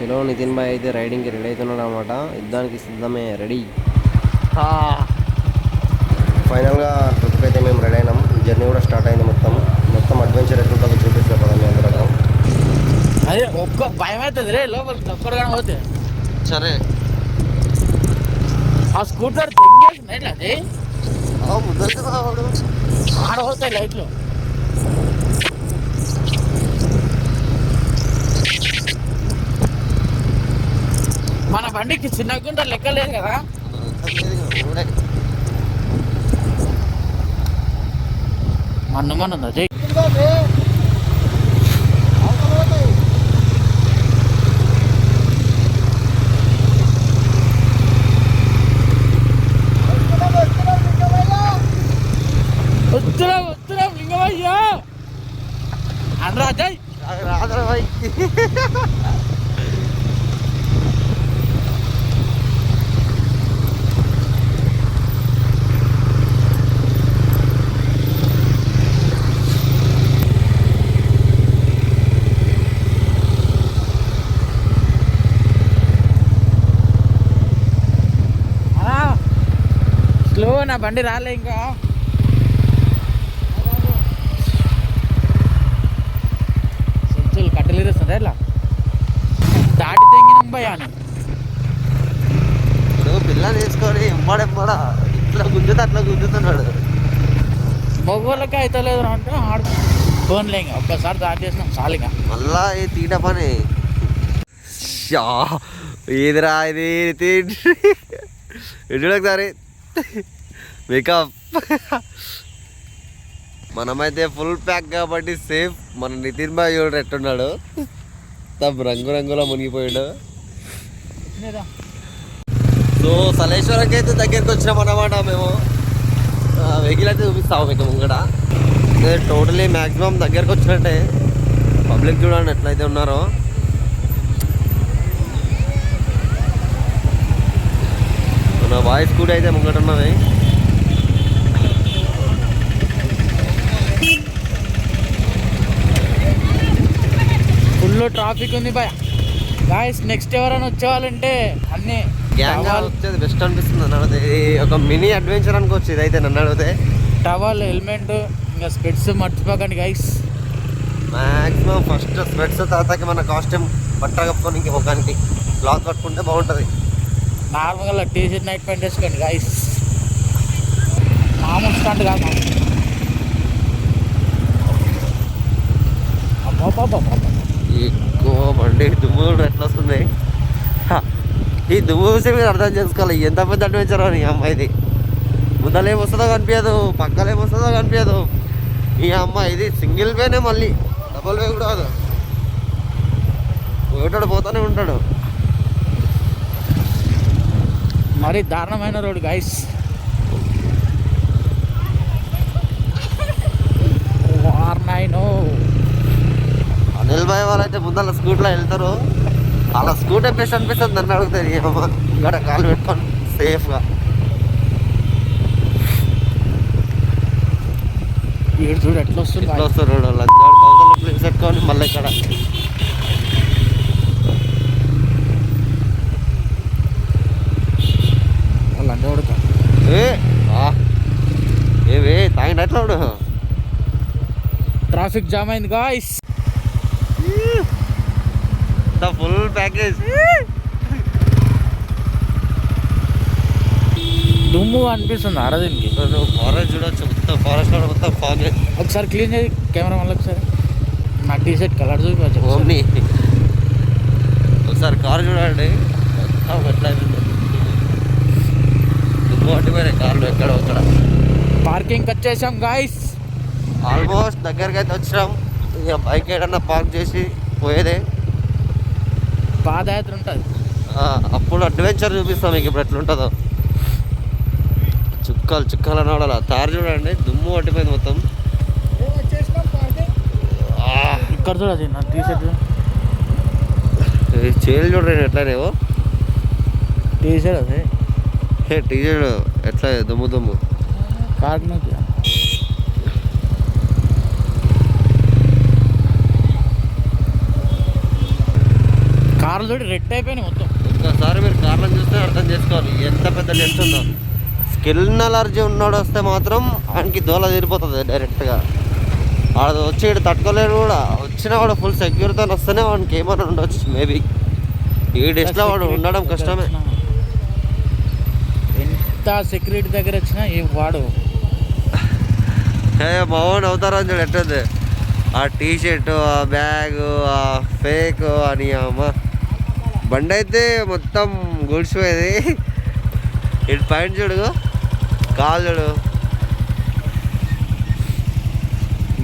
చలో నితిన్ భాయ్ అయితే రైడింగ్కి రెడీ అవుతున్నాడు అనమాట. యుద్ధానికి సిద్ధమే, రెడీ. ఫైనల్గా ట్రిప్కి అయితే మేము రెడీ అయినాం. జర్నీ కూడా స్టార్ట్ అయింది. మొత్తం అడ్వెంచర్ ఎట్లుంటుందో చూపిస్తా కదా మీ అందరూ. అదే ఒక్క భయం అవుతుంది రే లోపలికి తొక్కరుగా పోతే. సరే ఆ స్కూటర్ ఎట్లా అది ఆడ పోతాయి లైట్లు. మన బండికి చిన్న గుంట లెక్క లేదు కదా. మన్ను అజయ్ వస్తున్నాం లింగమయ్యా అనరా అజయ్ రాదరా భాయ్. స్లో నా బండి రాలే ఇంకా. సంచులు కట్టెలిరుస్తుందా ఇలా దాటి తెంగినాం భయాన్ని. ఇప్పుడు పిల్లలు వేసుకొని ఎంబడెంబడ ఇట్లా గుంజుతా అట్లా గుంజుతున్నాడు. మగవాళ్ళకి అయితే లేదు అంటే ఆడు ఫోన్లే ఇంకా ఒక్కసారి దాటి చేసినాం చాలిగా. మళ్ళా ఈ తీట పని ఏదిరా ఇది ఒకసారి మేకప్. మనమైతే ఫుల్ ప్యాక్ కాబట్టి సేఫ్. మన నితిన్ భాయ్ చూడు ఎట్టున్నాడు, రంగురంగులా మునిగిపోయాడు. సో సలేశ్వరంకి అయితే దగ్గరికి వచ్చినాం అన్నమాట. మేము వెహికల్ అయితే చూపిస్తాము మీకు ముంగట. టోటలీ మ్యాక్సిమం దగ్గరకు వచ్చినట్టే. పబ్లిక్ చూడండి ఎట్లయితే ఉన్నారో. మన వాయిస్ కూడా అయితే ముంగట ఉన్నది. ఫుల్ ట్రాఫిక్ ఉంది భయ. గాయస్ నెక్స్ట్ ఎవరైనా వచ్చేవాళ్ళంటే అన్నీ గ్యాంగ్ వచ్చేది బెస్ట్ అనిపిస్తుంది. నన్ను అడిగితే ఒక మినీ అడ్వెంచర్ అనుకోవచ్చు ఇదైతే. నన్ను అడిగితే టవల్, హెల్మెట్, ఇంకా స్పెట్స్ మర్చిపోకండి గైస్. మ్యాక్సిమం ఫస్ట్ స్పెట్స్, తర్వాతకి మన కాస్ట్యూమ్ బట్ట కప్పుకొని ఇంక ముఖానికి క్లాత్ కట్టుకుంటే బాగుంటుంది. నార్మల్గా టీషర్ట్ నైట్ ప్యాంట్ వేసుకోండి గైస్. మామూలు స్టాండ్ కాదు. ఎక్కువ బండి దుమ్ము ఎట్లా వస్తుంది. ఈ దుమ్ము చూసి మీరు అర్థం చేసుకోవాలి ఎంత పెద్ద అడ్వెంచర్ అని. అమ్మాయిది ముందలేమొస్తుందో కనిపించదు, పక్కలేమొస్తుందో కనిపించదు. ఈ అమ్మాయి ఇది సింగిల్ వేనే, మళ్ళీ డబుల్ వే కూడా కాదు. పోతాడు పోతూనే ఉంటాడు. మరి దారుణమైన రోడ్ గైస్. అనిల్ భాయ్ వాళ్ళైతే ముందర స్కూట్లో వెళ్తారు. అలా స్కూటర్ బెస్ట్ అనిపిస్తుంది. నన్ను అడుగుతుంది ఇక్కడ కాలు పెట్టుకొని సేఫ్గా. చూడు ఎట్లా వస్తుంది. ఎట్లా వస్తారు లంచాడు 1000 రూపీస్ పెట్టుకొని మళ్ళీ ఇక్కడ ఏవే తాగిన ఎట్లా ఉడు. ట్రాఫిక్ జామ్ అయింది గాయ్స్. ఫుల్ ప్యాకేజ్ దుమ్ము అనిపిస్తుంది ఆడ దీనికి. ఫారెస్ట్ చూడొచ్చు, మొత్తం ఫారెస్ట్ మొత్తం ఫాగ్. ఒకసారి క్లీన్ చేసి కెమెరా వల్ల ఒకసారి నా టీ షర్ట్ కలర్ చూపించు. ఓన్లీ ఒకసారి కారు చూడండి ఎట్లా అవుతుంది. దుమ్ము పట్టిపోయినాయి కార్లు ఎక్కడ అక్కడ. పార్కింగ్కి వచ్చేసాం గాయస్. ఆల్మోస్ట్ దగ్గరికి అయితే వచ్చినాం. ఇక బైక్ ఏడన్నా పార్క్ చేసి పోయేదే. పాదయాత్ర ఉంటుంది అప్పుడు అడ్వెంచర్ చూపిస్తాం మీకు ఇప్పుడు ఎట్లుంటుందో. చుక్కలు అనవాడాలి. తారు చూడండి దుమ్ము పట్టిపోయింది మొత్తం. ఇక్కడ చూడదు నా టీ షర్ట్ చేలు చూడండి ఎట్లానేవో. టీ షర్ట్ అదే టీ షర్ట్ ఎట్లా దుమ్ము కాకినాడ. కార్లు తోటి రెడ్ అయిపోయినాయి మొత్తం. ఒక్కసారి మీరు కార్లను చూస్తే అర్థం చేసుకోవాలి ఎంత పెద్ద టెస్ట్ ఉందో. స్కిల్ అలర్జీ ఉన్నాడు వస్తే మాత్రం ఆయనకి దోల తీరిపోతుంది డైరెక్ట్గా. వాడు వచ్చి ఇటు తట్టుకోలేడు కూడా, వచ్చినా కూడా ఫుల్ సెక్యూరిటీతో వస్తేనే వాడికి ఏమైనా ఉండొచ్చు మేబీ. ఈ డెస్ట్లో వాడు ఉండడం కష్టమే. ఎంత సెక్యూరిటీ దగ్గర వచ్చినా ఏం వాడు బాగుండి అవుతారని చూడు ఎట్టుంది. ఆ టీషర్టు, ఆ బ్యాగు, ఆ ఫేక్ అని అమ్మ బండి అయితే మొత్తం గుడిచిపోయేది. ఇటు పైన చూడు, కాలు చూడు.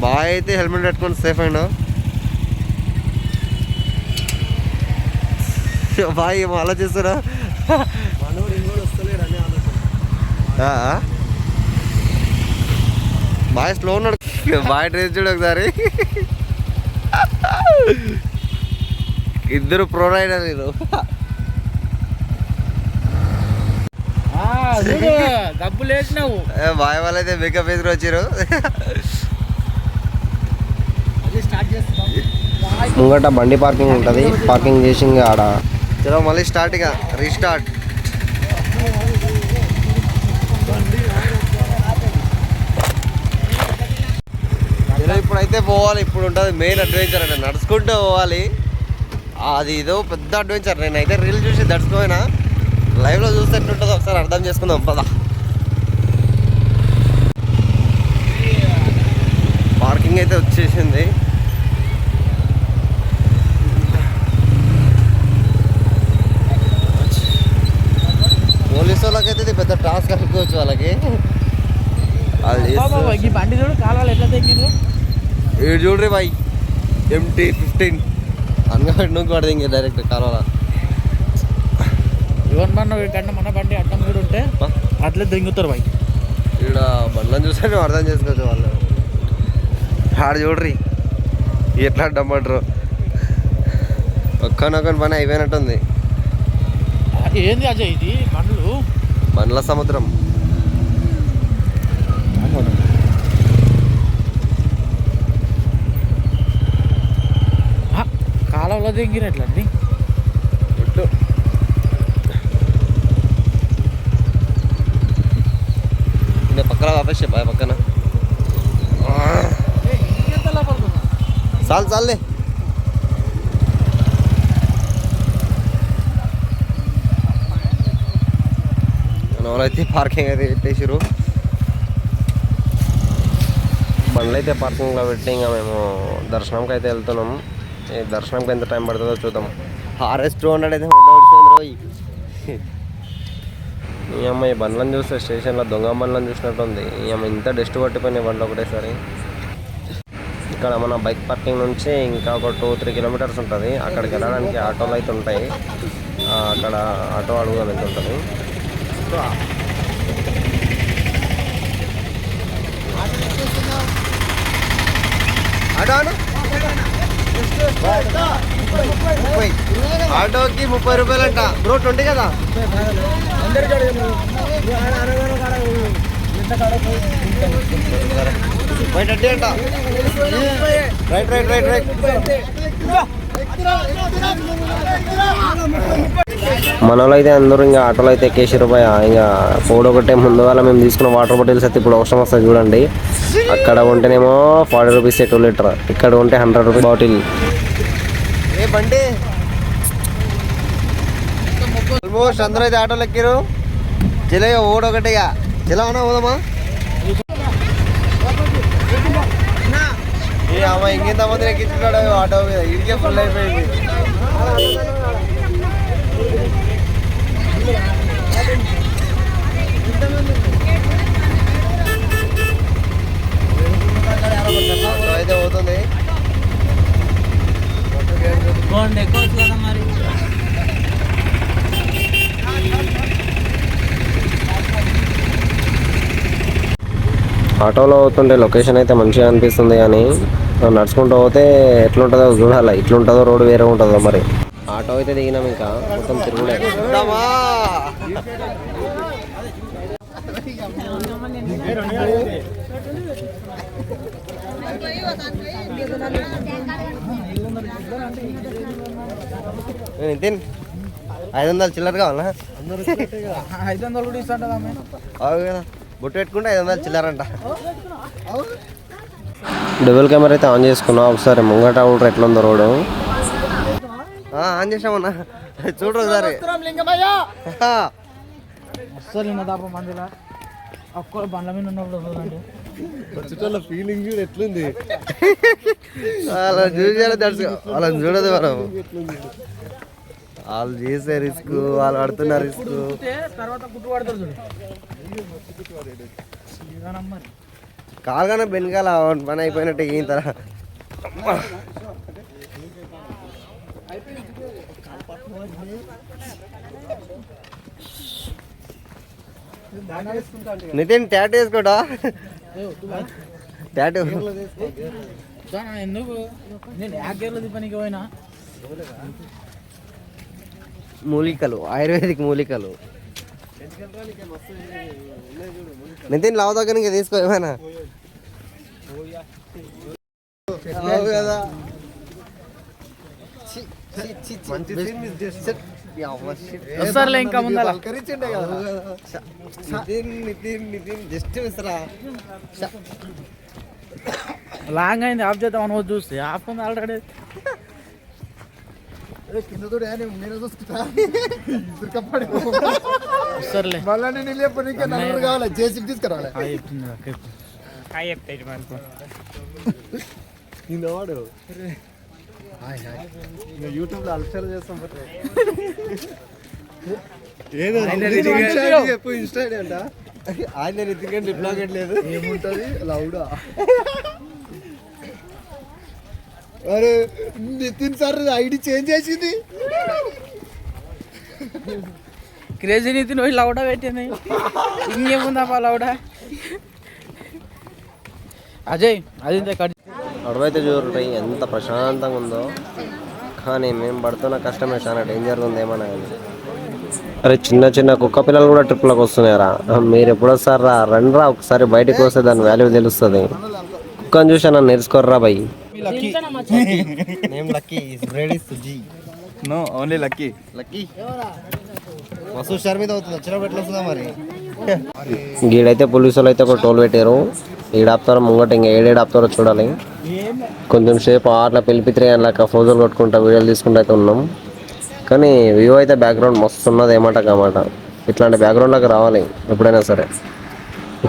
బాగా అయితే హెల్మెట్ పెట్టుకొని సేఫ్ అయినా. బాగా ఏమో ఆలోచిస్తారా? బాగా స్లో ఉన్నాడు. బాగా ట్రేస్ చూడు ఒకసారి. ఇద్దరు ప్రో రైడర్ మీరు. డబ్బులు వేసినావు. బాయ్ వాళ్ళు అయితే మేకప్ వేసుకుని వచ్చారు. ముంగట బండి పార్కింగ్ ఉంటుంది. పార్కింగ్ చేసి ఇంకా ఆడ చలో మళ్ళీ స్టార్ట్, ఇక రీస్టార్ట్. ఇప్పుడైతే పోవాలి. ఇప్పుడు ఉంటుంది మెయిన్ అడ్వెంచర్ అంటే నడుచుకుంటూ పోవాలి. అది ఇదో పెద్ద అడ్వెంచర్. నేనైతే రీల్ చూసి దడుచుకోయినా, లైవ్లో చూస్తే ఎట్లుంటుందో ఒకసారి అర్థం చేసుకుందాం పద. పార్కింగ్ అయితే వచ్చేసింది. పోలీసు వాళ్ళకైతే ఇది పెద్ద టాస్క్ అనుకోవచ్చు వాళ్ళకి. ఈ బండి చూడు కాలాలు ఎట్లా తెగిందో. ఏడు చూడ్రి బాయ్, MT-15 అనగా నువ్వు కూడా దింగి డైరెక్ట్ కాలువల. ఇవన్ మన వీడికన్నా మన బండి అడ్డం కూడా ఉంటే అట్లే దింగుతారు బాయ్. ఇక్కడ బండ్లను చూస్తే నువ్వు అర్థం చేసుకోవచ్చు వాళ్ళు. ఆడ చూడ్రి ఎట్లా అడ్డమంటారు. ఒక్కనొక్కని పని అయిపోయినట్టుంది. ఏంది అజయ్ ఇది? బండ్ల సముద్రం. కాలంలో దిగినట్లండి. పక్కన ఆపేసే బాయ్, పక్కన చాలు చాలులే. వాళ్ళైతే పార్కింగ్ అయితే పెట్టేసారు. బండ్లు అయితే పార్కింగ్లో పెట్టి ఇంకా మేము దర్శనంకి అయితే వెళ్తున్నాం. ఈ దర్శనంకి ఎంత టైం పడుతుందో చూద్దాం. RS-200 అయితే ఓడిపోయింది. ఈ అమ్మ ఈ బండ్లను చూస్తే స్టేషన్లో దొంగ బండ్లను చూసినట్టుంది. ఈ అమ్మ ఇంత డస్ట్ పట్టిపోయినాయి బండ్లు ఒకటేసారి. ఇక్కడ మన బైక్ పార్కింగ్ నుంచి ఇంకా ఒక 2-3 కిలోమీటర్స్ ఉంటుంది. అక్కడికి వెళ్ళడానికి ఆటోలు అయితే ఉంటాయి. అక్కడ ఆటో అడుగుదాం ఎంత ఉంటుంది. ఆటోకి 30 రూపాయలంట బ్రో. 20 కదా. బయట అంట. Right right right right. మన వాళ్ళు అయితే అందరూ ఇంకా ఆటోలో అయితే ఎక్కేసారు భయ. ఇంకా పోడు ఒకటే ముందుగాల మేము తీసుకున్న వాటర్ బాటిల్స్ అయితే ఇప్పుడు అవసరం వస్తుంది చూడండి. అక్కడ ఉంటేనేమో 40 రూపీస్ 2 లీటర్, ఇక్కడ ఉంటే 100 రూపీస్ బాటిల్. ఏ బండి ఆల్మోస్ట్ అందరూ అయితే ఆటోలు ఎక్కారు. చెలగా ఓడొకటిగా చెలవనా పోదామా? ఏ అమ్మ ఇంకెంత మంది ఎక్కించున్నాడు ఆటో మీద. ఇదికే ఫుల్ అయిపోయింది. అయితే పోతుంది. ఆటోలో పోతుంటే లొకేషన్ అయితే మంచిగా అనిపిస్తుంది, కానీ నడుచుకుంటూ పోతే ఎట్లుంటుందో చూడాలి. ఇట్లుంటుందో రోడ్డు వేరే ఉంటుందో మరి. ఆటో అయితే దిగినాం, ఇంకా మొత్తం తిరుగుడే. నితిన్ 500 చిల్లర కావాలా? 500 కూడా ఇస్తాంట అవు కదా, బొట్టు పెట్టుకుంటే 500 చిల్లరంట. డబుల్ కెమెరా అయితే ఆన్ చేసుకున్నా. ఒకసారి ముంగట అవుటర్ ఎట్లా ఉందో రోడ్డు ఆన్ చేసామన్నా, చూడరు ఒకసారి. అస్సలు నిన్న దాప మందిలా ఒక్క బండ్ల మీద ఉన్నప్పుడు ఫీలింగ్ ఎట్లుంది అలా చూసారా తెలుసు, అలా చూడదు మనం. వాళ్ళు చేసే రిస్క్, వాళ్ళు పడుతున్న రిస్క్. తర్వాత గుట్టు పడతారు చూడు. కాలుగానే బెనకాల పని అయిపోయినట్టు ఏం తర. నితిన్ ట్యాటూ వేసుకోడా? ట్యాటూ ఎందుకు నేను యాకేర్లది పనికి పోయినా. మూలికలు, ఆయుర్వేదిక్ మూలికలు. నితిన్ లావు దగ్గర ఇంకా తీసుకో ఏమైనా కదా. వస్తారులే ఇంకా ముందర. జస్ట్ మిస్రా లాంగ్ అయింది, ఆఫ్ చేద్దాం అని చూస్తే ఆఫ్ ఉంది ఆల్రెడీ. సర్లే మళ్ళీ నేను లేకపోతే నలుగురు కావాలి, జేసీబీ తీసుకురావాలి. వాడు యూట్యూబ్ లో అలక్షలు చేస్తాం. చెప్పు ఇన్స్టా అంట. ఆయన ఎందుకంటే బ్లాగ్ లేదు ఏముంటది లౌడా. అరే నితిన్ సార్ ఐడి చేంజ్ చేసింది. క్రేజీ నితిన్ పోయి లౌడా పెట్టింది. ఇంకేముందా లౌడా. అజయ్ అది అడవైతే చూడండి ఎంత ప్రశాంతంగా ఉందో, కానీ మేము పడుతున్న కష్టమే చాలా డేంజర్ ఉంది ఏమన్నా. అరే చిన్న చిన్న కుక్క పిల్లలు కూడా ట్రిప్లోకి వస్తున్నారా? మీరు ఎప్పుడు వస్తారా? రండిరా ఒకసారి బయటకు వస్తే దాని వాల్యూ తెలుస్తుంది. కుక్కని చూసి నన్ను నేర్చుకోర్రా బై. No only lucky. లక్కీ మస్తు హుషారు మీద అవుతుంది. వచ్చినప్పుడు ఎట్లా వస్తుందా మరి? గీడైతే పోలీసులు అయితే ఒక టోల్ పెట్టారు. ఈడాపుతారో ముంగట ఇంకా ఏడేడు ఆపుతారో చూడాలి. కొంచెం సేపు అట్లా పిలిపిత్రి అట్లా ఫోజులు కొట్టుకుంటా వీడియోలు తీసుకుంటూ అయితే ఉన్నాం. కానీ వ్యూ అయితే బ్యాక్గ్రౌండ్ మస్తు ఉన్నది ఏమాట కామాట. ఇట్లాంటి బ్యాక్గ్రౌండ్లోకి రావాలి ఎప్పుడైనా సరే.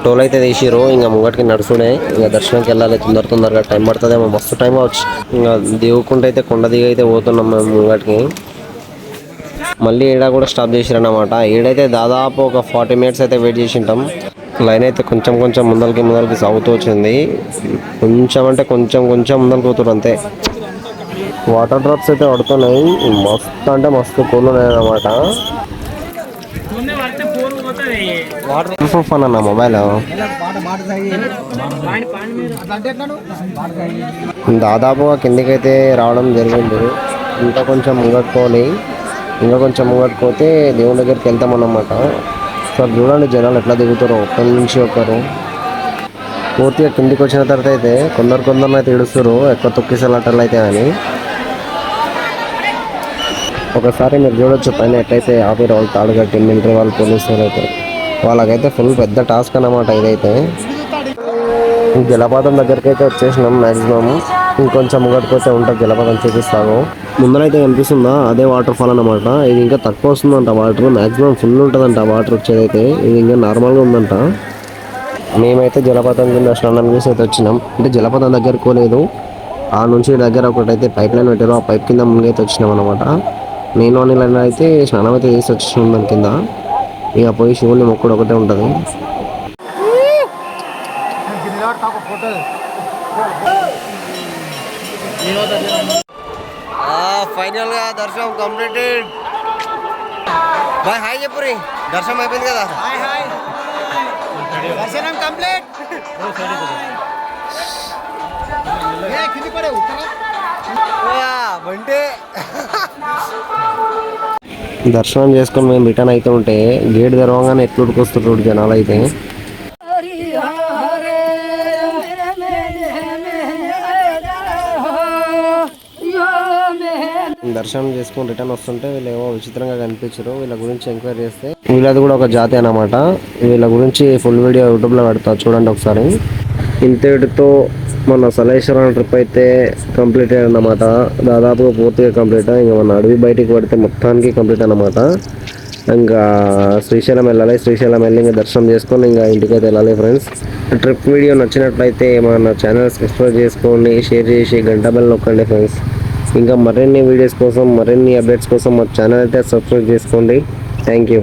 టోల్ అయితే తీసిరు, ఇంకా ముంగటికి నడుచునే ఇంకా దర్శనంకి వెళ్ళాలి. తొందరగా టైం పడుతుందేమో, మస్తు టైం అవచ్చు. ఇంకా దిగుకుంటే అయితే కొండ దిగి అయితే పోతున్నాం మేము ముంగటికి. మళ్ళీ ఈడ కూడా స్టాప్ చేసిరన్నమాట. ఈడైతే దాదాపు ఒక 40 minutes అయితే వెయిట్ చేసి ఉంటాం. లైన్ అయితే కొంచెం ముందరికి సాగుతూ వచ్చింది. కొంచెం అంటే కొంచెం ముందరికి పోతున్నారు అంతే. వాటర్ డ్రాప్స్ అయితే పడుతున్నాయి. మస్తు అంటే మస్తు కూల్ ఉన్నాయి అన్నమాట. వాటర్ ప్రూఫ్ అన్న మొబైల్ దాదాపుగా కిందికైతే రావడం జరిగింది. ఇంకా కొంచెం ముంగట్టుకోతే దేవుని దగ్గరికి వెళ్తామన్నమాట. సార్ చూడండి జనాలు ఎట్లా దిగుతారో, ఒకరి నుంచి ఒకరు. పూర్తిగా కిందికి వచ్చిన తర్వాత అయితే కొందరు అయితే ఇడుస్తారు ఎక్కువ తొక్కిసలాటలు అయితే అని. ఒకసారి మీరు చూడొచ్చు పైన ఎట్లయితే ఆపి వాళ్ళు తాడు కట్టి మిలిటరీ వాళ్ళు పోలీసులు అయితే వాళ్ళకైతే ఫుల్ పెద్ద టాస్క్ అన్నమాట ఇదైతే. జలపాతం దగ్గరికి అయితే వచ్చేసినాం. మ్యాక్సిమం ఇంకొంచెం ముంగట్టుకోతే ఉంటుంది జలపాతం, చూపిస్తాను. ముందరైతే కనిపిస్తుందా అదే వాటర్ ఫాల్ అన్నమాట. ఇది ఇంకా తక్కువ వస్తుందంట వాటర్, మ్యాక్సిమం ఫుల్ ఉంటుందంట వాటర్ వచ్చేదైతే. ఇది ఇంకా నార్మల్గా ఉందంట. మేమైతే జలపాతం కింద స్నానం చేసి అయితే వచ్చినాం. అంటే జలపాతం దగ్గర కోలేదు, ఆ నుంచి దగ్గర ఒకటైతే పైప్ లైన్ పెట్టారు, ఆ పైప్ కింద ముంగైతే వచ్చినాం అనమాట. నేను అని అయితే స్నానం అయితే చేసి వచ్చినాం దాని కింద. ఇక పోయి శివుని మొక్కుడు ఒకటే ఉంటుంది. ఫైనల్గా దర్శనం కంప్లీటెడ్. బాయ్ హాయ్ చెప్పురి, దర్శనం అయిపోయింది కదా. దర్శనం కంప్లీట్. దర్శనం చేసుకొని మేము రిటర్న్ అయితే ఉంటే గేట్ తెరవగానే ఎట్లుడికొస్తుంటారు జనాలు అయితే. దర్శనం చేసుకొని రిటర్న్ వస్తుంటే వీళ్ళు ఏమో విచిత్రంగా కనిపించారు. వీళ్ళ గురించి ఎంక్వైరీ చేస్తే వీళ్ళది కూడా ఒక జాతి అన్నమాట. వీళ్ళ గురించి ఫుల్ వీడియో యూట్యూబ్లో పెడతా చూడండి ఒకసారి. ఇంతటితో మన సలేశ్వరం ట్రిప్ అయితే కంప్లీట్ అన్నమాట. దాదాపుగా పూర్తిగా కంప్లీట్. ఇంకా మన అడవి బయటికి పడితే మొత్తానికి కంప్లీట్ అన్నమాట. ఇంకా శ్రీశైలం వెళ్ళాలి. శ్రీశైలం వెళ్ళి ఇంకా దర్శనం చేసుకొని ఇంకా ఇంటికైతే వెళ్ళాలి ఫ్రెండ్స్. ట్రిప్ వీడియో నచ్చినట్లయితే మన ఛానల్ సబ్స్క్రైబ్ చేసుకోండి, షేర్ చేసి గంట బెల్ నొక్కండి ఫ్రెండ్స్. ఇంకా మరిన్ని వీడియోస్ కోసం, మరిన్ని అప్డేట్స్ కోసం మా ఛానల్ అయితే సబ్స్క్రైబ్ చేసుకోండి. Thank you.